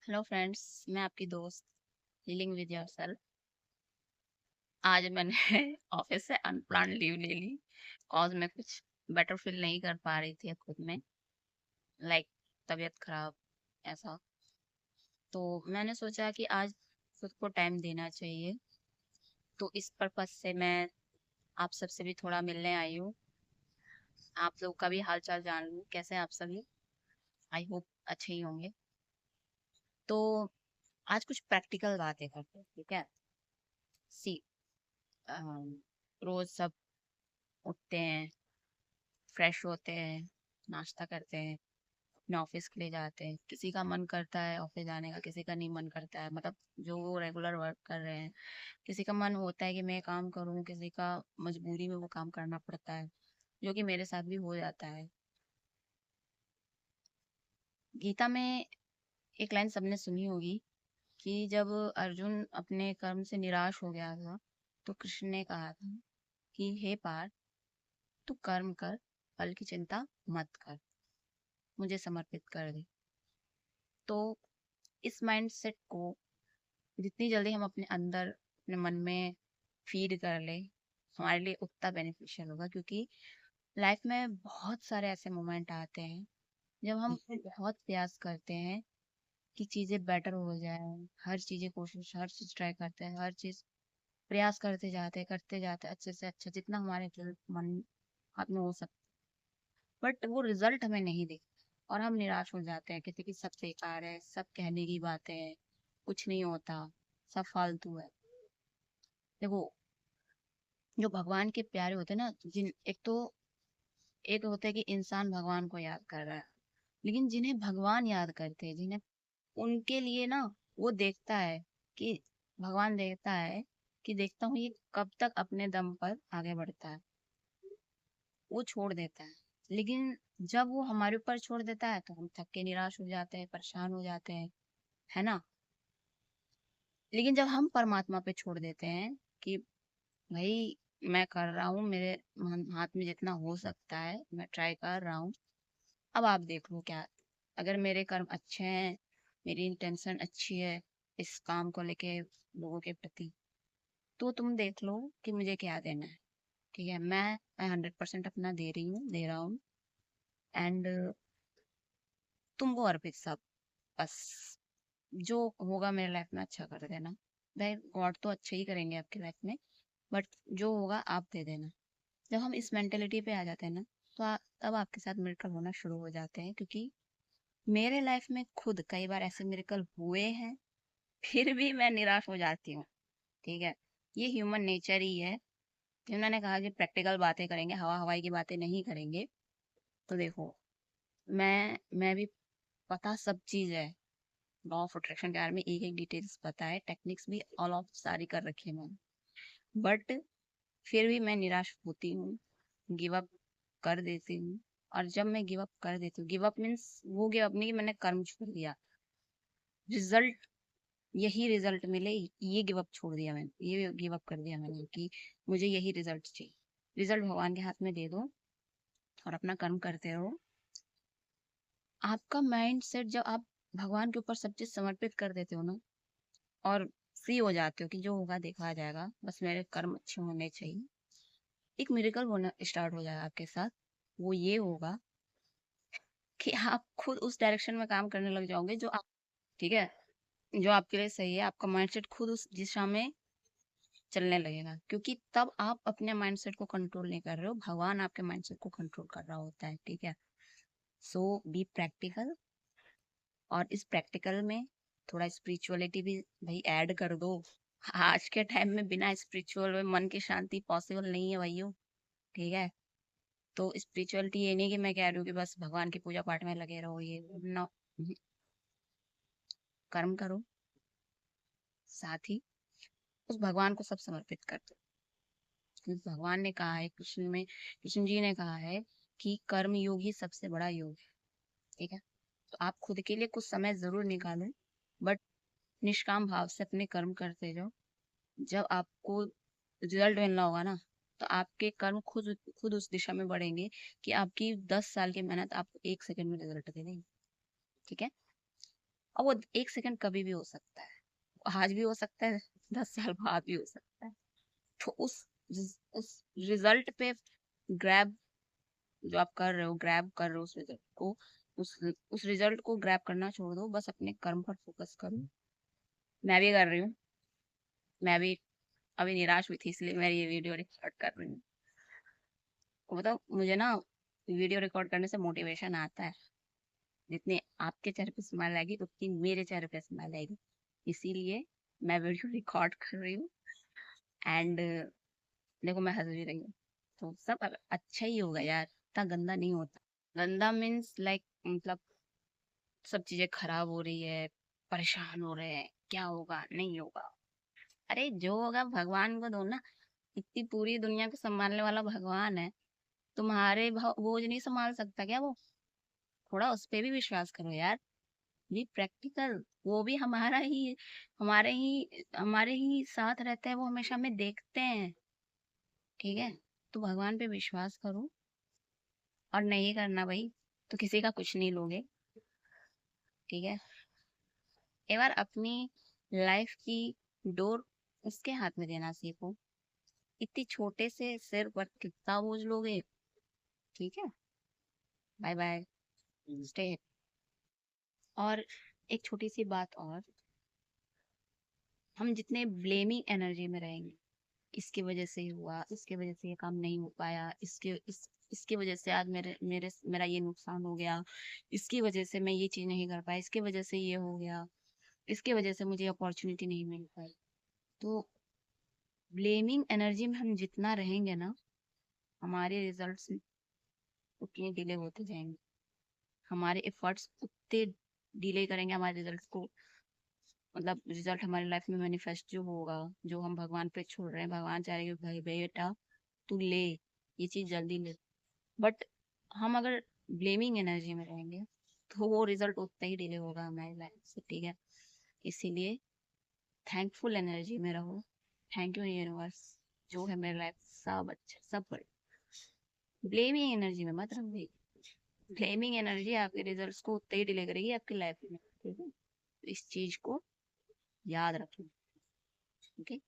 Hello friends, मैं आपकी दोस्त हीलिंग विद योरसेल्फ। आज मैंने ऑफिस से अनप्लान्ड लीव ले ली कॉज मैं कुछ बेटर फील नहीं कर पा रही थी खुद में, लाइक तबीयत खराब ऐसा। तो मैंने सोचा कि आज खुद को टाइम देना चाहिए, तो इस पर्पज से मैं आप सबसे भी थोड़ा मिलने आई हूँ। आप लोग का भी हाल चाल जान लूँ, कैसे हैं आप सभी। आई होप अच्छे ही होंगे। तो आज कुछ प्रैक्टिकल बातें करते हैं, ठीक है। सी रोज सब उठते हैं, फ्रेश होते हैं, नाश्ता करते हैं, अपने ऑफिस के लिए जाते हैं। किसी का मन करता है ऑफिस जाने का, किसी का नहीं मन करता है, मतलब जो वो रेगुलर वर्क कर रहे हैं। किसी का मन होता है कि मैं काम करूं, किसी का मजबूरी में वो काम करना पड़ता है, जो कि मेरे साथ भी हो जाता है। गीता में एक लाइन सबने सुनी होगी कि जब अर्जुन अपने कर्म से निराश हो गया था, तो कृष्ण ने कहा था कि हे पार्थ, तू कर्म कर, फल की चिंता मत कर, मुझे समर्पित कर दे। तो इस माइंडसेट को जितनी जल्दी हम अपने अंदर अपने मन में फीड कर ले, हमारे लिए उतना बेनिफिशियल होगा। क्योंकि लाइफ में बहुत सारे ऐसे मोमेंट आते हैं जब हम बहुत प्रयास करते हैं कि चीज़ें बेटर हो जाए, हर चीज़ें कोशिश, हर चीज़ ट्राई करते हैं, हर चीज़ प्रयास करते जाते हैं अच्छे से अच्छा जितना हमारे मन हाथ में हो सकता, बट वो रिजल्ट हमें नहीं दिखता और हम निराश हो जाते हैं। किसी की सब बेकार है, सब कहने की बातें हैं, कुछ नहीं होता, सब फालतू है। देखो, जो भगवान के प्यारे होते हैं ना, जिन एक होता है कि इंसान भगवान को याद कर रहा है, लेकिन जिन्हें भगवान याद करते हैं, जिन्हें उनके लिए ना, वो देखता है कि भगवान देखता है कि देखता हूँ ये कब तक अपने दम पर आगे बढ़ता है, वो छोड़ देता है। लेकिन जब वो हमारे ऊपर छोड़ देता है तो हम थक के निराश हो जाते हैं, परेशान हो जाते हैं, है ना। लेकिन जब हम परमात्मा पे छोड़ देते हैं कि भाई मैं कर रहा हूँ, मेरे हाथ में जितना हो सकता है मैं ट्राई कर रहा हूँ, अब आप देख लो क्या। अगर मेरे कर्म अच्छे हैं, मेरी इंटेंशन अच्छी है इस काम को लेके लोगों के प्रति, तो तुम देख लो कि मुझे क्या देना है। ठीक है, मैं 100% अपना दे रही हूँ, दे रहा हूँ। एंड तुमको अर्पित सब, बस जो होगा मेरे लाइफ में अच्छा कर देना। भाई गॉड तो अच्छे ही करेंगे आपकी लाइफ में, बट जो होगा आप दे देना। जब हम इस मेंटेलिटी पे आ जाते हैं ना, तो तब आपके साथ मिलकर होना शुरू हो जाते हैं। क्योंकि मेरे लाइफ में खुद कई बार ऐसे मिरेकल हुए हैं, फिर भी मैं निराश हो जाती हूँ। ठीक है, ये ह्यूमन नेचर ही है। जिन्होंने कहा कि प्रैक्टिकल बातें करेंगे, हवा हवाई की बातें नहीं करेंगे, तो देखो, मैं भी पता सब चीज है, लॉ ऑफ अट्रैक्शन के बारे में एक एक डिटेल्स पता है, टेक्निक्स भी ऑल ऑफ सारी कर रखी है मैंने। बट फिर भी मैं निराश होती हूँ, गिव अप कर देती हूँ। और जब मैं गिव अप कर देती हूँ, गिव अप मीन्स वो गिव अप नहीं कि मैंने कर्म छोड़ दिया, रिजल्ट, यही रिजल्ट मिले, ये गिव अप छोड़ दिया मैंने, ये गिव अप कर दिया मैंने कि मुझे यही रिजल्ट चाहिए। रिजल्ट भगवान के हाथ में दे दो और अपना कर्म करते रहो। आपका माइंड सेट जब आप भगवान के ऊपर सब चीज समर्पित कर देते हो ना, और फ्री हो जाते हो कि जो होगा देखा जाएगा, बस मेरे कर्म अच्छे होने चाहिए, एक मिरेकल होना स्टार्ट हो जाएगा आपके साथ। वो ये होगा कि आप खुद उस डायरेक्शन में काम करने लग जाओगे जो आप, ठीक है, जो आपके लिए सही है। आपका माइंडसेट खुद उस दिशा में चलने लगेगा, क्योंकि तब आप अपने माइंडसेट को कंट्रोल नहीं कर रहे हो, भगवान आपके माइंडसेट को कंट्रोल कर रहा होता है। ठीक है, सो बी प्रैक्टिकल। और इस प्रैक्टिकल में थोड़ा स्पिरिचुअलिटी भी भाई ऐड कर दो। आज के टाइम में बिना स्पिरिचुअल में मन की शांति पॉसिबल नहीं है भाइयों। ठीक है, तो स्पिरिचुअलिटी ये नहीं कि मैं कह रही हूँ कि बस भगवान की पूजा पाठ में लगे रहो, ये ना, कर्म करो, साथ ही उस भगवान को सब समर्पित कर दो। क्योंकि भगवान ने कहा है, कृष्ण जी ने कहा है कि कर्म योग ही सबसे बड़ा योग है। ठीक है, तो आप खुद के लिए कुछ समय जरूर निकालें, बट निष्काम भाव से अपने कर्म करते जाओ। जब आपको रिजल्ट मिलना होगा ना, तो आपके कर्म खुद खुद उस दिशा में बढ़ेंगे कि आपकी 10 साल की मेहनत आपको 1 सेकंड में रिजल्ट दे देंगे। ठीक है, और वो 1 सेकंड कभी भी हो सकता है, आज भी हो सकता है, 10 साल बाद भी हो सकता है। तो उस रिजल्ट पे ग्रैब, जो आप कर रहे हो, ग्रैब कर रहे हो उस रिजल्ट को, उस उस रिजल्ट को ग्रैब करना छोड़ दो, बस अपने कर्म पर फोकस करो। मैं भी कर रही हूँ। मैं भी अभी निराश हुई थी, इसलिए मैं ये वीडियो रिकॉर्ड कर रही हूँ। बताओ, मुझे ना वीडियो रिकॉर्ड करने से मोटिवेशन आता है। जितनी आपके चेहरे पे स्माइल आएगी उतनी मेरे चेहरे पे स्माइल आएगी, इसीलिए मैं वीडियो रिकॉर्ड कर रही हूँ। एंड देखो, मैं हंस भी रही हूँ, तो सब अच्छा ही होगा यार, इतना गंदा नहीं होता। गंदा मीन्स लाइक, मतलब सब चीजें खराब हो रही है, परेशान हो रहे हैं, क्या होगा नहीं होगा। अरे जो होगा भगवान को दो ना, इतनी पूरी दुनिया को संभालने वाला भगवान है, तुम्हारे बोझ नहीं संभाल सकता क्या वो? थोड़ा उस पे भी विश्वास करो यार। भी प्रैक्टिकल, वो भी हमारे ही साथ रहते हैं, वो हमेशा हमें देखते हैं। ठीक है, तो भगवान पे विश्वास करो, और नहीं करना भाई तो किसी का कुछ नहीं लोगे। ठीक है, एक बार अपनी लाइफ की डोर उसके हाथ में देना सीखो। इतनी छोटे से सिर पर कितना बोझ लोगे? ठीक है, बाय बाय, स्टे। और एक छोटी सी बात और, हम जितने ब्लेमिंग एनर्जी में रहेंगे, इसकी वजह से ही हुआ, इसकी वजह से ये काम नहीं हो पाया, इसकी वजह से आज मेरा ये नुकसान हो गया, इसकी वजह से मैं ये चीज नहीं कर पाया, इसकी वजह से ये हो गया, इसकी वजह से मुझे अपॉर्चुनिटी नहीं मिल पाई, तो ब्लेमिंग एनर्जी में हम जितना रहेंगे ना, हमारे रिजल्ट्स उतने डिले होते जाएंगे। हमारे एफर्ट्स उतने डिले करेंगे हमारे रिजल्ट्स को, मतलब रिजल्ट हमारी लाइफ में मैनिफेस्ट जो होगा, जो हम भगवान पे छोड़ रहे हैं, भगवान चाह रहे हैं कि भाई बेटा तू ले, ये चीज जल्दी ले। बट हम अगर ब्लेमिंग एनर्जी में रहेंगे, तो वो रिजल्ट उतना ही डिले होगा हमारी लाइफ से। ठीक है, इसीलिए थैंकफुल एनर्जी में रहो। थैंक यू यूनिवर्स, जो है मेरे लाइफ सब अच्छा, सब बढ़िया। ब्लेमिंग एनर्जी में मत रहो। ब्लेमिंग एनर्जी आपके रिजल्ट्स को उतना ही डिले करेगी आपकी लाइफ में। ठीक है, तो इस चीज को याद रखना। ओके।